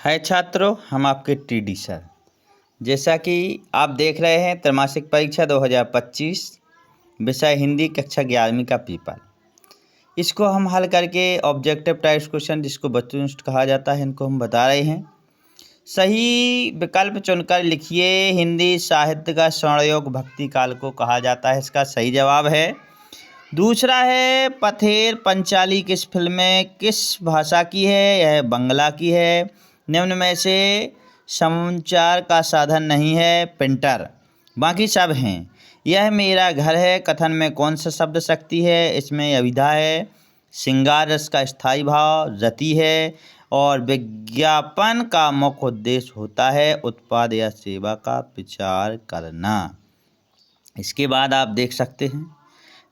हाय छात्रों, हम आपके टीडी सर। जैसा कि आप देख रहे हैं त्रैमासिक परीक्षा 2025 विषय हिंदी कक्षा 11वीं का पेपर। इसको हम हल करके ऑब्जेक्टिव टाइप्स क्वेश्चन जिसको वस्तुनिष्ठ कहा जाता है इनको हम बता रहे हैं। सही विकल्प चुनकर लिखिए। हिंदी साहित्य का स्वर्णयुग भक्ति काल को कहा जाता है। इसका सही जवाब है दूसरा है पथेर पंचाली। किस फिल्म में किस भाषा की है? यह बंगला की है। निम्न में से संचार का साधन नहीं है? प्रिंटर। बाकी सब हैं। यह मेरा घर है कथन में कौन सा शब्द शक्ति है? इसमें अभिधा है। श्रृंगार रस का स्थायी भाव रति है। और विज्ञापन का मुख्य उद्देश्य होता है उत्पाद या सेवा का प्रचार करना। इसके बाद आप देख सकते हैं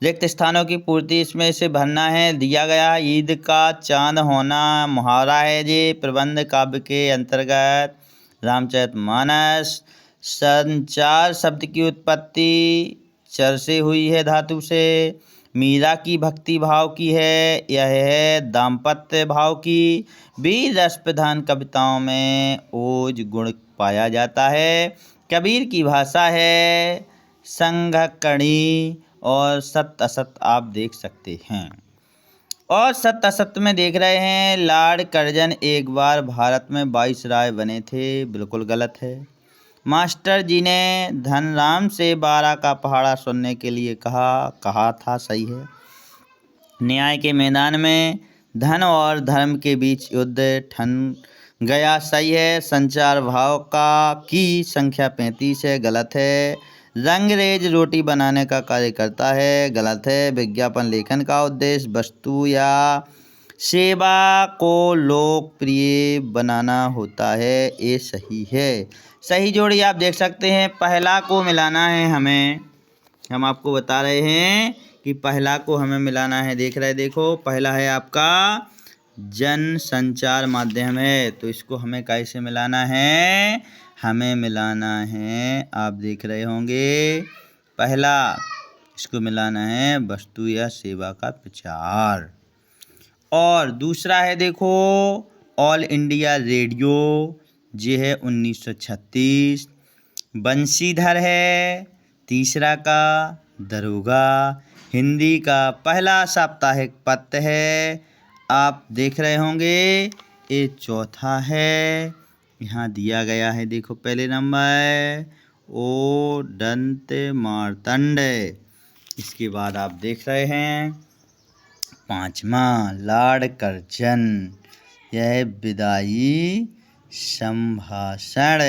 रिक्त स्थानों की पूर्ति इसमें से भरना है। दिया गया ईद का चांद होना मुहावरा है जी। प्रबंध काव्य के अंतर्गत रामचरितमानस। संचार शब्द की उत्पत्ति चर से हुई है, धातु से। मीरा की भक्ति भाव की है, यह है दाम्पत्य भाव की। वीर रस प्रधान कविताओं में ओज गुण पाया जाता है। कबीर की भाषा है संघकणी। और सत्य असत आप देख सकते हैं। और सत्य असत में देख रहे हैं लॉर्ड कर्जन एक बार भारत में वाइसराय बने थे, बिल्कुल गलत है। मास्टर जी ने धनराम से 12 का पहाड़ा सुनने के लिए कहा था, सही है। न्याय के मैदान में धन और धर्म के बीच युद्ध ठन गया, सही है। संचार भाव की संख्या 35 है, गलत है। रंगरेज रोटी बनाने का कार्य करता है, गलत है। विज्ञापन लेखन का उद्देश्य वस्तु या सेवा को लोकप्रिय बनाना होता है, ये सही है। सही जोड़ी आप देख सकते हैं। पहला को मिलाना है हमें, हम आपको बता रहे हैं कि पहला को हमें मिलाना है। देख रहे देखो, पहला है आपका जन संचार माध्यम है, तो इसको हमें कैसे मिलाना है? हमें मिलाना है, आप देख रहे होंगे, पहला इसको मिलाना है वस्तु या सेवा का प्रचार। और दूसरा है देखो ऑल इंडिया रेडियो, ये है 1936। बंशीधर है तीसरा का। दरोगा हिंदी का पहला साप्ताहिक पत्र है, आप देख रहे होंगे। ये चौथा है, यहाँ दिया गया है देखो पहले नंबर ओ दंत मार्तंड। इसके बाद आप देख रहे हैं पांचवा लॉर्ड कर्जन, यह विदाई संभाषण।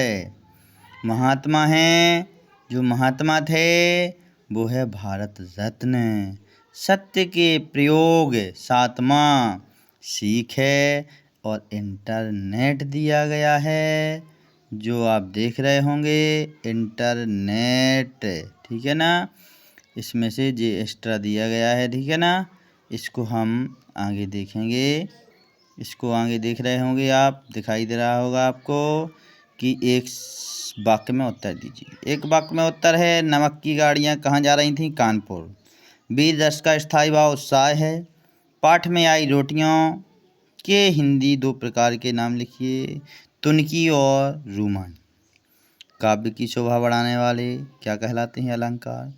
महात्मा हैं, जो महात्मा थे वो है भारत रत्न। सत्य के प्रयोग सातवां सीख है। और इंटरनेट दिया गया है, जो आप देख रहे होंगे इंटरनेट, ठीक है ना। इसमें से जे एक्स्ट्रा दिया गया है, ठीक है ना। इसको हम आगे देखेंगे। इसको आगे देख रहे होंगे आप, दिखाई दे रहा होगा आपको कि एक वाक्य में उत्तर दीजिए। एक वाक्य में उत्तर है नमक की गाड़ियाँ कहाँ जा रही थीं? कानपुर। वीर रस का स्थायी भाव उत्साह है। पाठ में आई रोटियों के हिंदी 2 प्रकार के नाम लिखिए, तुनकी और रूमान। काव्य की शोभा बढ़ाने वाले क्या कहलाते हैं? अलंकार।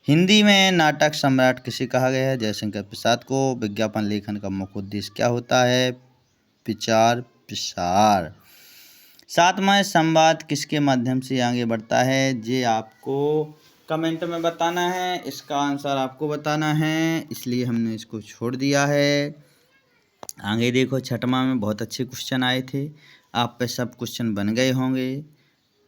हिंदी में नाटक सम्राट किसे कहा गया है? जयशंकर प्रसाद को। विज्ञापन लेखन का मुख्य उद्देश्य क्या होता है? प्रचार प्रसार। सातवां संवाद किसके माध्यम से आगे बढ़ता है? ये आपको कमेंट में बताना है, इसका आंसर आपको बताना है, इसलिए हमने इसको छोड़ दिया है। आगे देखो छठवां में बहुत अच्छे क्वेश्चन आए थे, आप पे सब क्वेश्चन बन गए होंगे।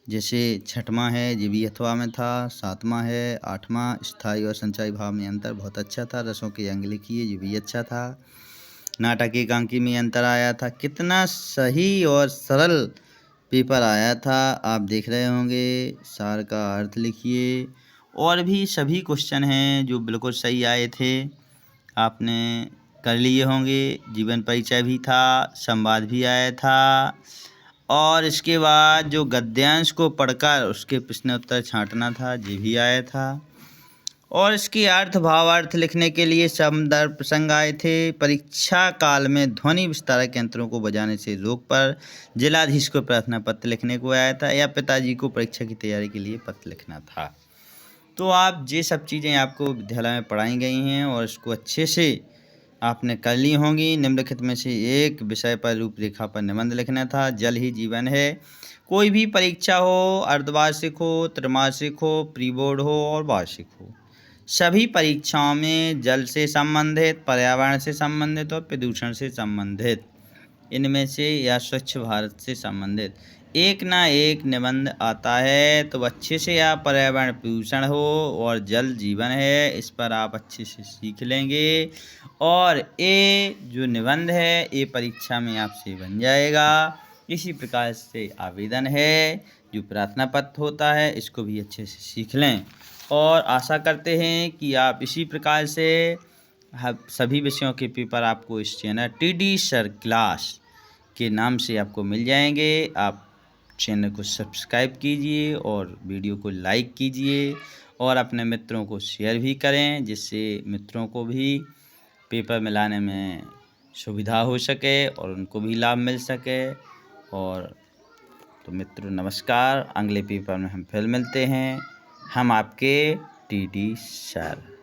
जैसे छठवां है ये भी अथवा में था, सातवां है, आठवां स्थायी और संचयी भाव में अंतर बहुत अच्छा था। रसों के अंग लिखिए, ये भी अच्छा था। नाटक एकांकी में अंतर आया था। कितना सही और सरल पेपर आया था, आप देख रहे होंगे। सार का अर्थ लिखिए। और भी सभी क्वेश्चन हैं जो बिल्कुल सही आए थे, आपने कर लिए होंगे। जीवन परिचय भी था, संवाद भी आया था। और इसके बाद जो गद्यांश को पढ़कर उसके प्रश्न उत्तर छांटना था, ये भी आया था। और इसकी अर्थ भावार्थ लिखने के लिए संदर्भ प्रसंग आए थे। परीक्षा काल में ध्वनि विस्तारक यंत्रों को बजाने से रोक पर जिलाधीश को प्रार्थना पत्र लिखने को आया था, या पिताजी को परीक्षा की तैयारी के लिए पत्र लिखना था। तो आप ये सब चीज़ें आपको विद्यालय में पढ़ाई गई हैं और इसको अच्छे से आपने कर ली होंगी। निम्नलिखित में से एक विषय पर रूपरेखा पर निबंध लिखना था। जल ही जीवन है। कोई भी परीक्षा हो, अर्धवार्षिक हो, त्रैमासिक हो, प्री बोर्ड हो और वार्षिक हो, सभी परीक्षाओं में जल से संबंधित, पर्यावरण से संबंधित और प्रदूषण से संबंधित, इनमें से या स्वच्छ भारत से संबंधित एक ना एक निबंध आता है। तो अच्छे से आप पर्यावरण प्रदूषण हो और जल जीवन है, इस पर आप अच्छे से सीख लेंगे और ये जो निबंध है ये परीक्षा में आपसे बन जाएगा। इसी प्रकार से आवेदन है, जो प्रार्थना पत्र होता है, इसको भी अच्छे से सीख लें और आशा करते हैं कि आप इसी प्रकार से सभी विषयों के पेपर आपको इस चैनल टीडी सर क्लास के नाम से आपको मिल जाएंगे। आप चैनल को सब्सक्राइब कीजिए और वीडियो को लाइक कीजिए और अपने मित्रों को शेयर भी करें, जिससे मित्रों को भी पेपर मिलाने में सुविधा हो सके और उनको भी लाभ मिल सके। और तो मित्रों नमस्कार, अगले पेपर में हम फिर मिलते हैं। हम आपके टीडी सर।